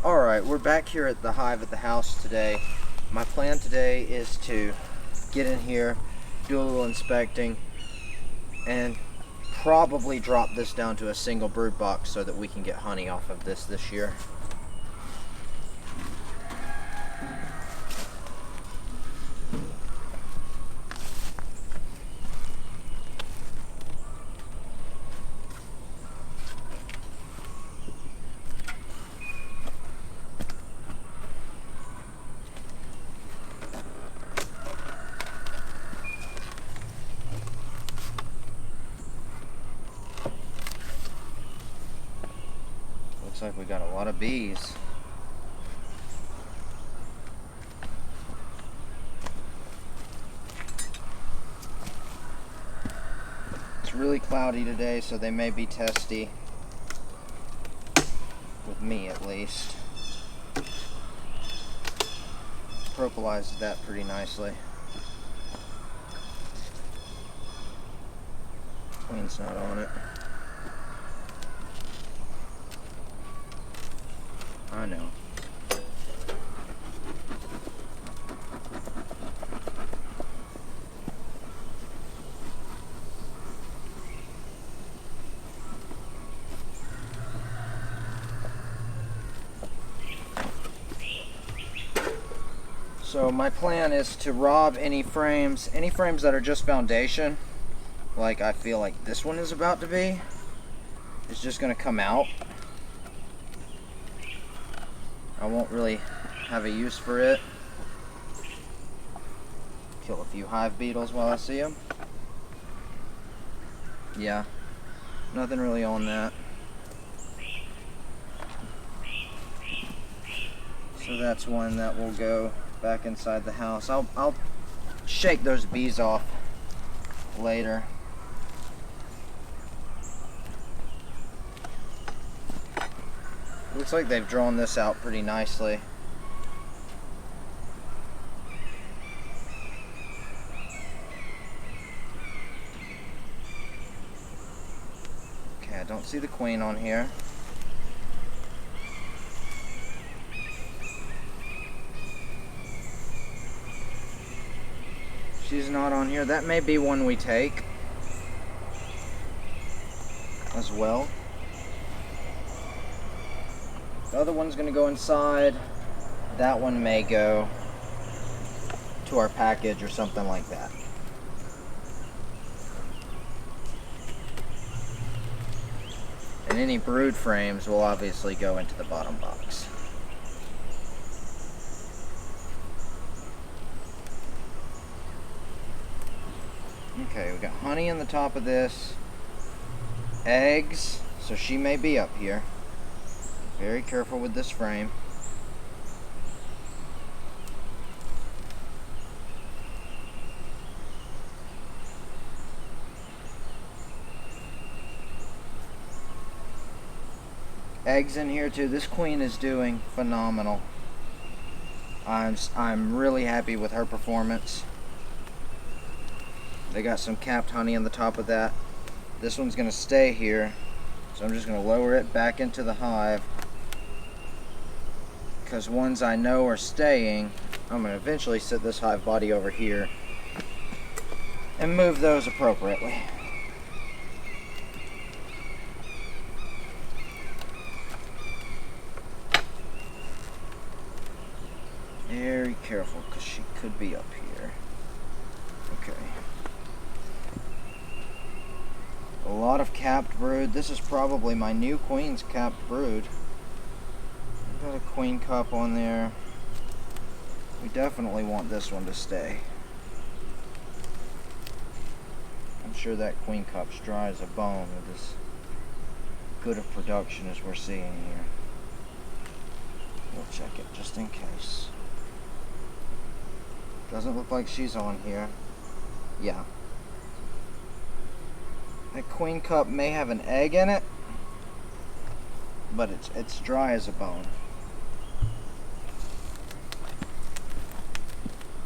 Alright, we're back here at the hive at the house today. My plan today is to get in here, do a little inspecting, and probably drop this down to a single brood box so that we can get honey off of this year. Looks like we got a lot of bees. It's really cloudy today, so they may be testy. With me, at least. Propolised that pretty nicely. Queen's not on it. I know. So my plan is to rob any frames that are just foundation, like I feel like this one is about to be, is just going to come out. I won't really have a use for it. Kill a few hive beetles while I see them. Yeah, nothing really on that. So that's one that will go back inside the house. I'll shake those bees off later. Looks like they've drawn this out pretty nicely. Okay, I don't see the queen on here. She's not on here. That may be one we take as well. The other one's going to go inside. That one may go to our package or something like that. And any brood frames will obviously go into the bottom box. Okay, we got honey in the top of this. Eggs, so she may be up here. Very careful with this frame. Eggs in here too. This queen is doing phenomenal. I'm really happy with her performance. They got some capped honey on the top of that. This one's going to stay here, so I'm just going to lower it back into the hive. Because ones I know are staying, I'm going to eventually set this hive body over here and move those appropriately. Very careful, because she could be up here. Okay. A lot of capped brood. This is probably my new queen's capped brood. Got a queen cup on there. We definitely want this one to stay. I'm sure that queen cup's dry as a bone with as good of production as we're seeing here. We'll check it just in case. Doesn't look like she's on here. Yeah. That queen cup may have an egg in it, but it's dry as a bone.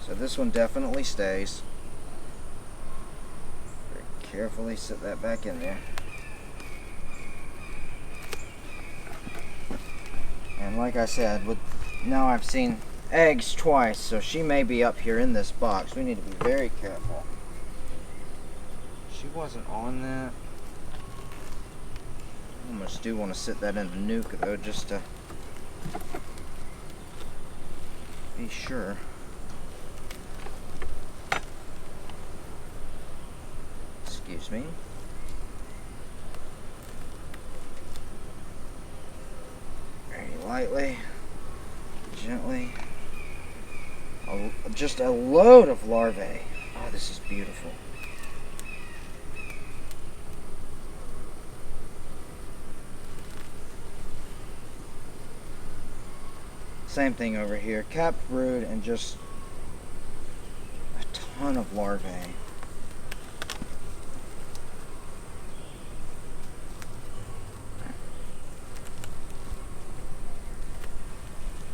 So this one definitely stays. Very carefully set that back in there. And like I said, now I've seen eggs twice, so she may be up here in this box. We need to be very careful. She wasn't on that. I almost do want to sit that in the nuke though, just to be sure. Excuse me. Very lightly, gently. Just a load of larvae. Oh, this is beautiful. Same thing over here. Capped brood and just a ton of larvae.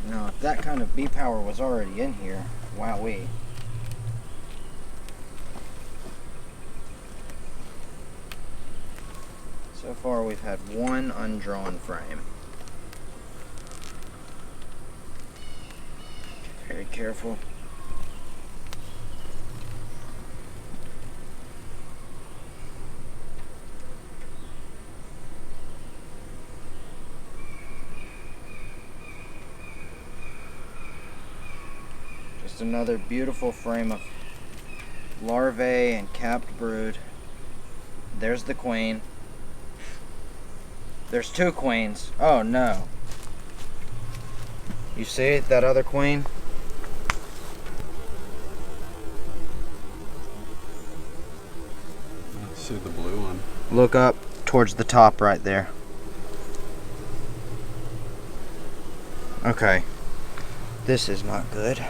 Now, if that kind of bee power was already in here, wowee. So far, we've had one undrawn frame. Very careful. Just another beautiful frame of larvae and capped brood. There's the queen. There's two queens. Oh no. You see that other queen? See the blue one. Look up towards the top right there. Okay. This is not good.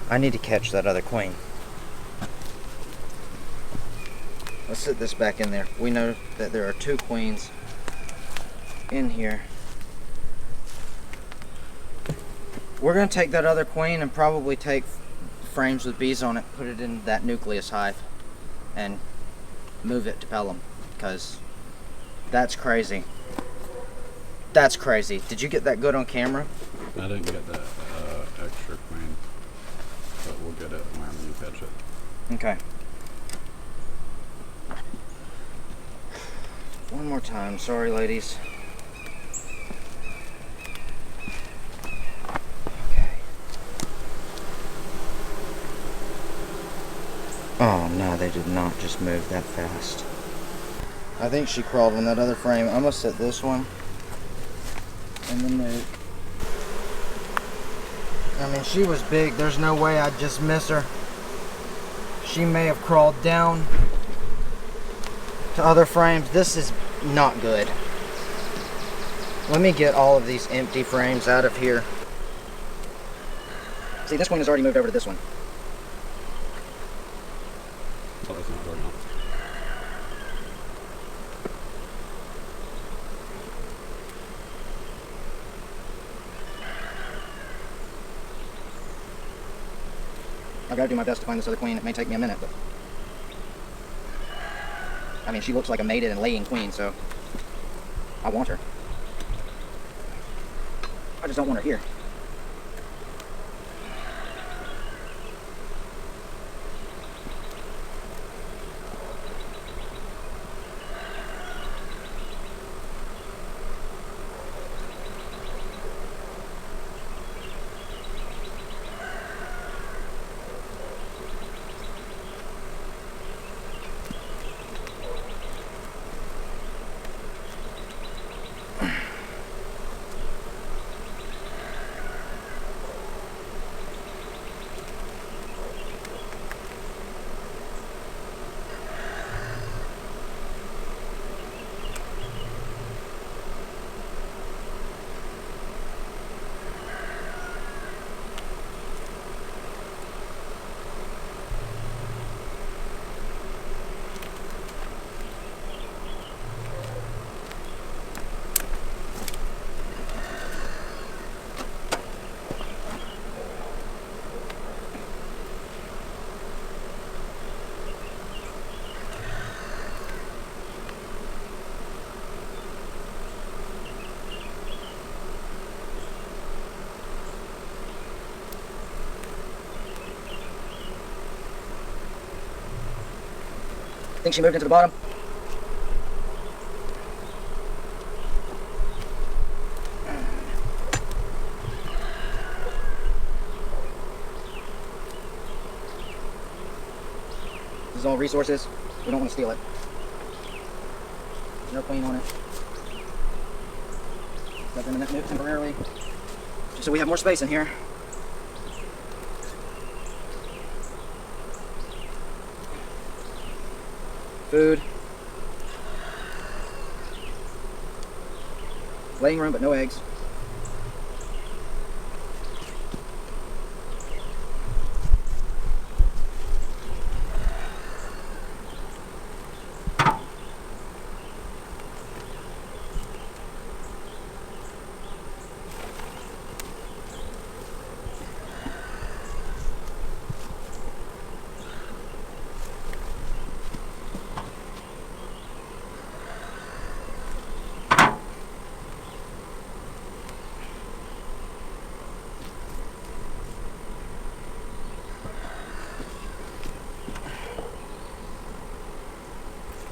I need to catch that other queen. Let's sit this back in there. We know that there are two queens in here. We're going to take that other queen and probably take frames with bees on it, put it in that nucleus hive, and move it to Pelham, because that's crazy. That's crazy. Did you get that good on camera? I didn't get that extra queen, but we'll get it when you catch it. Okay. One more time. Sorry, ladies. Okay. Oh no, they did not just move that fast. I think she crawled in that other frame. I'm gonna set this one in the nuke. I mean, she was big. There's no way I'd just miss her. She may have crawled down to other frames. This is not good. Let me get all of these empty frames out of here. See, this one has already moved over to this one. Oh, that's not going on. I've got to do my best to find this other queen. It may take me a minute, but I mean, she looks like a mated and laying queen, so I want her. I just don't want her here. think she moved into the bottom. This is all resources. We don't want to steal it. No queen on it. Got them in that note temporarily, just so we have more space in here. Food. Laying room, but no eggs.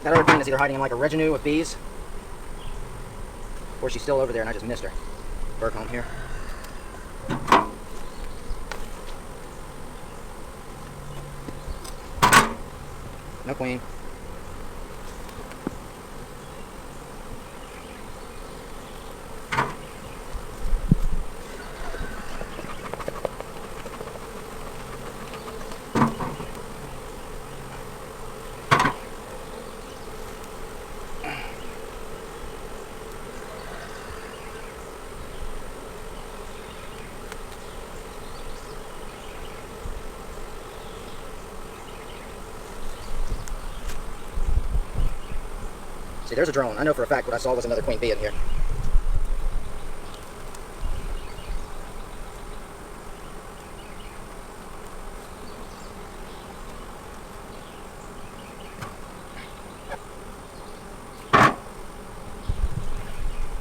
That other queen is either hiding in like a retinue of bees, or she's still over there and I just missed her. Bird home here. No queen. See, there's a drone. I know for a fact what I saw was another queen bee in here. I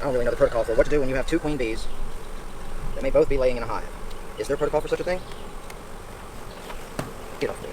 don't really know the protocol for what to do when you have two queen bees that may both be laying in a hive. Is there a protocol for such a thing? Get off me.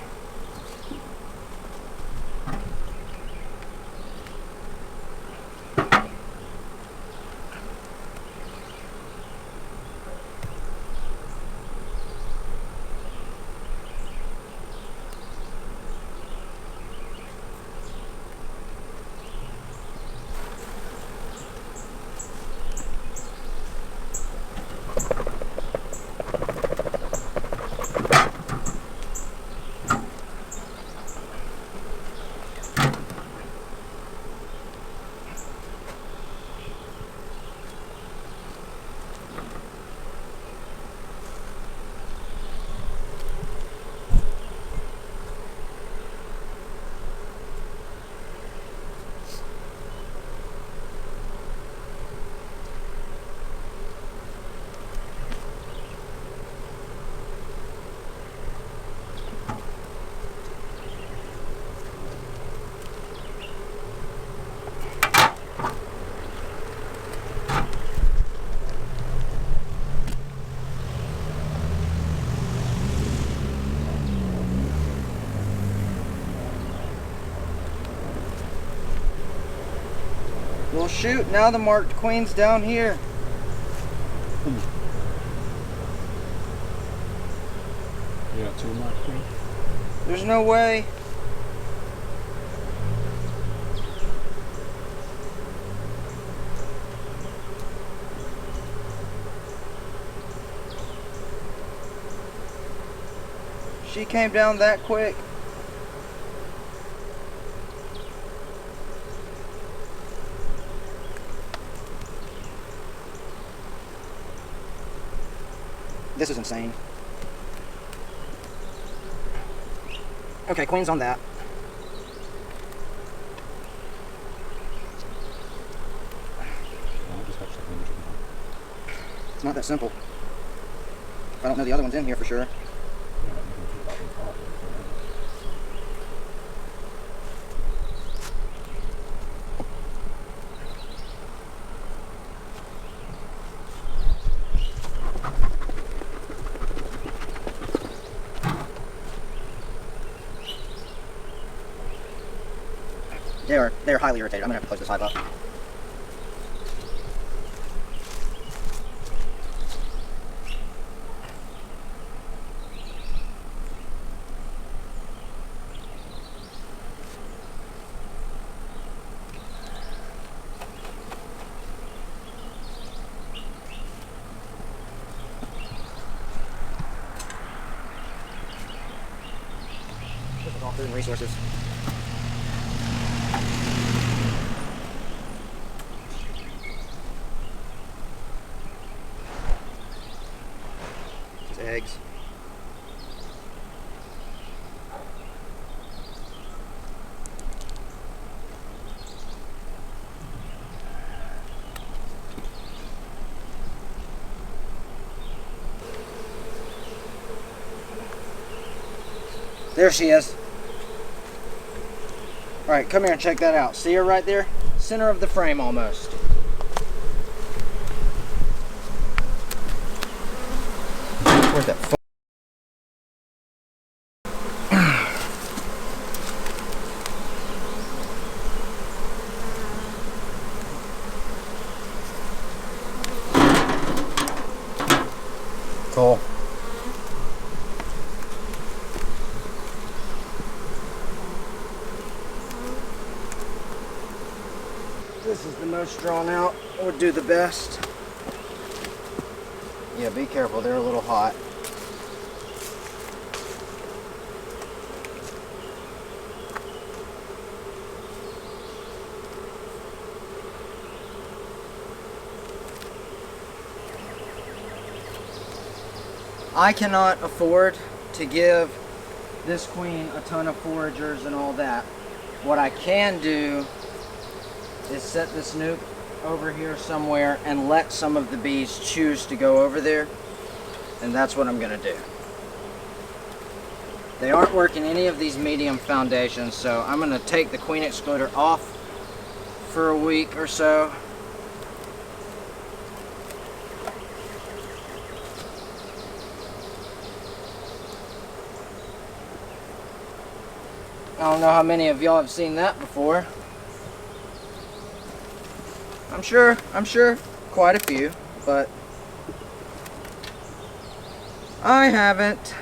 Well, shoot, now the marked queen's down here. You got two marked queens? There's no way. She came down that quick. This is insane. Okay, queen's on that. It's not that simple. I don't know the other one's in here for sure. They're highly irritated. I'm gonna have to close this hive up. This is all food and resources. These eggs. There she is. All right, come here and check that out. See her right there? Center of the frame almost. Where's that? Cool. This is the most drawn out. Would do the best. Yeah, be careful. They're a little hot. I cannot afford to give this queen a ton of foragers and all that. What I can do is set this nuke over here somewhere and let some of the bees choose to go over there, and that's what I'm gonna do. They aren't working any of these medium foundations, so I'm gonna take the queen excluder off for a week or so. I don't know how many of y'all have seen that before. I'm sure quite a few, but I haven't.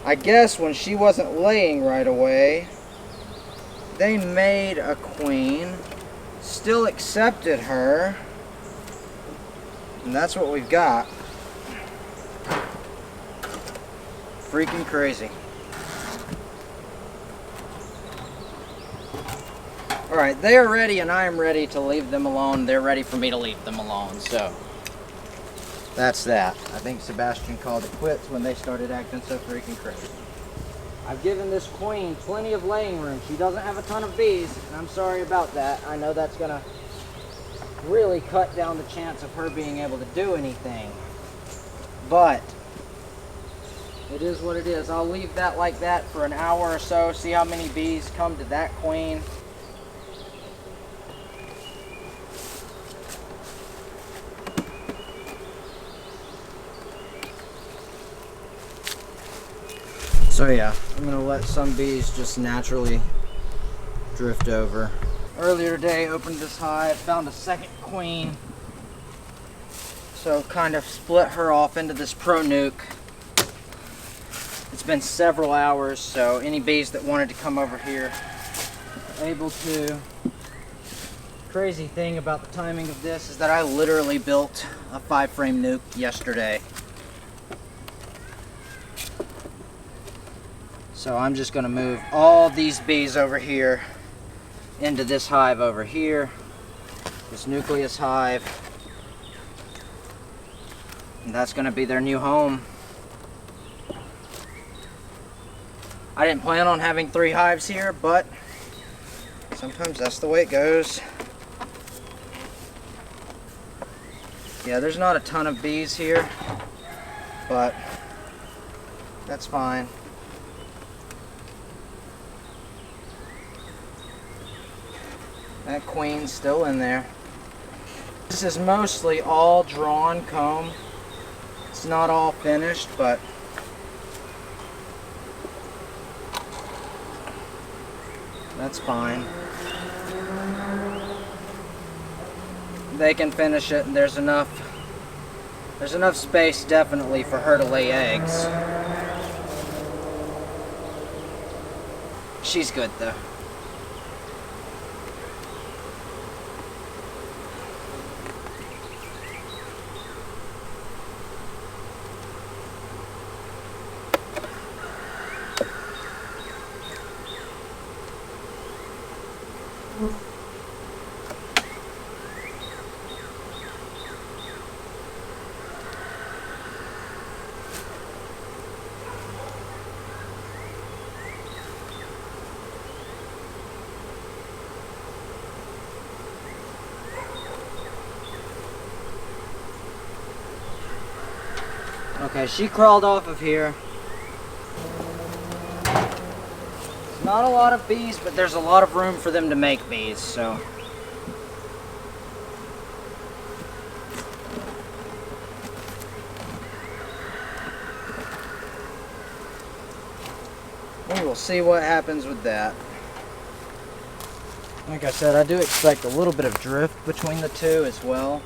I guess when she wasn't laying right away, they made a queen, still accepted her, and that's what we've got. Freaking crazy. Alright, they are ready and I am ready to leave them alone. They're ready for me to leave them alone, so that's that. I think Sebastian called it quits when they started acting so freaking crazy. I've given this queen plenty of laying room. She doesn't have a ton of bees, and I'm sorry about that. I know that's gonna really cut down the chance of her being able to do anything, but it is what it is. I'll leave that like that for an hour or so, see how many bees come to that queen. So yeah, I'm gonna let some bees just naturally drift over. Earlier today, opened this hive, found a second queen. So kind of split her off into this pro nuke. It's been several hours, so any bees that wanted to come over here are able to. Crazy thing about the timing of this is that I literally built a 5-frame nuke yesterday. So I'm just gonna move all these bees over here into this hive over here, this nucleus hive, and that's gonna be their new home. I didn't plan on having 3 hives here, but sometimes that's the way it goes. Yeah, there's not a ton of bees here, but that's fine. That queen's still in there. This is mostly all drawn comb. It's not all finished, but that's fine. They can finish it, and there's enough space definitely for her to lay eggs. She's good though. Okay, she crawled off of here. There's not a lot of bees, but there's a lot of room for them to make bees, so. We will see what happens with that. Like I said, I do expect a little bit of drift between the two as well.